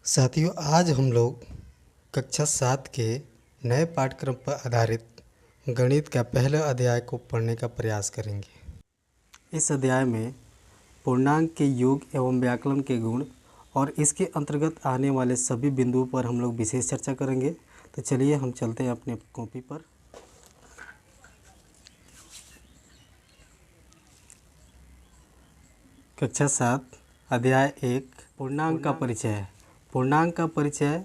साथियों, आज हम लोग कक्षा 7 के नए पाठ्यक्रम पर आधारित गणित का पहले अध्याय को पढ़ने का प्रयास करेंगे। इस अध्याय में पूर्णांक के योग एवं व्याकलन के गुण और इसके अंतर्गत आने वाले सभी बिंदुओं पर हम लोग विशेष चर्चा करेंगे। तो चलिए हम चलते हैं अपने कॉपी पर। कक्षा 7 अध्याय 1 पूर्णांक का परिचय। पूर्णांक का परिचय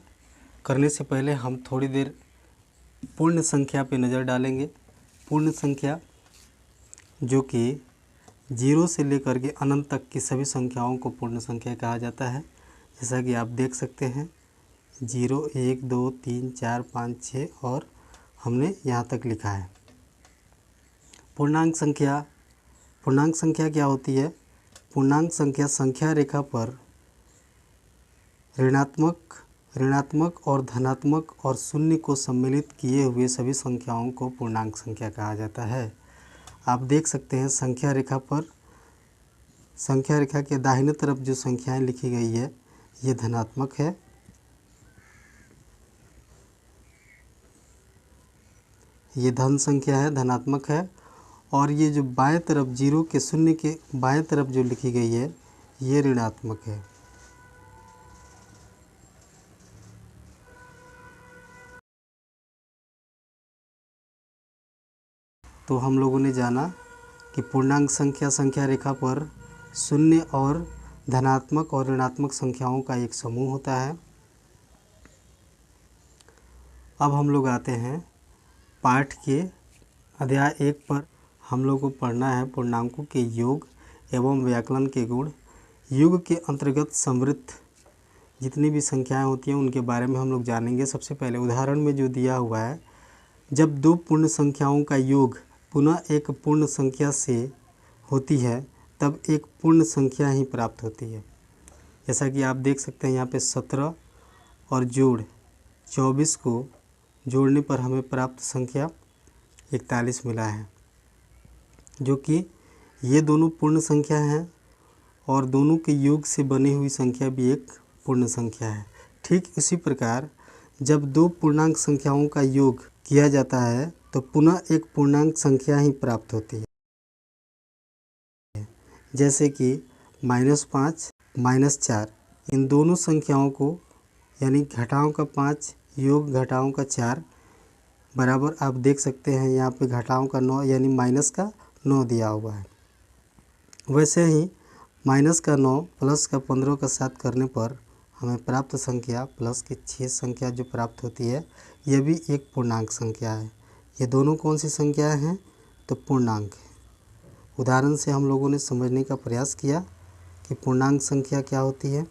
करने से पहले हम थोड़ी देर पूर्ण संख्या पे नज़र डालेंगे। पूर्ण संख्या जो कि 0 से लेकर के अनंत तक की सभी संख्याओं को पूर्ण संख्या कहा जाता है। जैसा कि आप देख सकते हैं 0, 1, 2, 3, 4, 5, 6 और हमने यहाँ तक लिखा है। पूर्णांक संख्या क्या होती है? पूर्णांक संख्या संख्या रेखा पर ऋणात्मक और धनात्मक और शून्य को सम्मिलित किए हुए सभी संख्याओं को पूर्णांक संख्या कहा जाता है। आप देख सकते हैं संख्या रेखा पर, संख्या रेखा के दाहिने तरफ जो संख्याएं लिखी गई है ये धनात्मक है, ये धन संख्या है, धनात्मक है। और ये जो बाएं तरफ 0 के शून्य के बाएं तरफ जो लिखी गई है ये ऋणात्मक है। तो हम लोगों ने जाना कि पूर्णांक संख्या संख्या रेखा पर शून्य और धनात्मक और ऋणात्मक संख्याओं का एक समूह होता है। अब हम लोग आते हैं पाठ के अध्याय 1 पर। हम लोग को पढ़ना है पूर्णांकों के योग एवं व्याकलन के गुण। योग के अंतर्गत समृद्ध जितनी भी संख्याएं होती हैं उनके बारे में हम लोग जानेंगे। सबसे पहले उदाहरण में जो दिया हुआ है, जब दो पूर्ण संख्याओं का योग पुनः एक पूर्ण संख्या से होती है तब एक पूर्ण संख्या ही प्राप्त होती है। जैसा कि आप देख सकते हैं यहाँ पे 17 और जोड़ 24 को जोड़ने पर हमें प्राप्त संख्या 41 मिला है, जो कि ये दोनों पूर्ण संख्या हैं और दोनों के योग से बनी हुई संख्या भी एक पूर्ण संख्या है। ठीक इसी प्रकार जब दो पूर्णांक संख्याओं का योग किया जाता है तो पुनः एक पूर्णांक संख्या ही प्राप्त होती है। जैसे कि -5 -4, इन दोनों संख्याओं को यानी घटाओं का 5 योग घटाओं का 4 बराबर आप देख सकते हैं यहाँ पे घटाओं का 9 यानी माइनस का 9 दिया हुआ है। वैसे ही माइनस का 9 प्लस का 15 का 7 करने पर हमें प्राप्त संख्या प्लस की 6 संख्या जो प्राप्त होती है यह भी एक पूर्णांक संख्या है। ये दोनों कौन सी संख्याएं हैं? तो पूर्णांक है। उदाहरण से हम लोगों ने समझने का प्रयास किया कि पूर्णांक संख्या क्या होती है।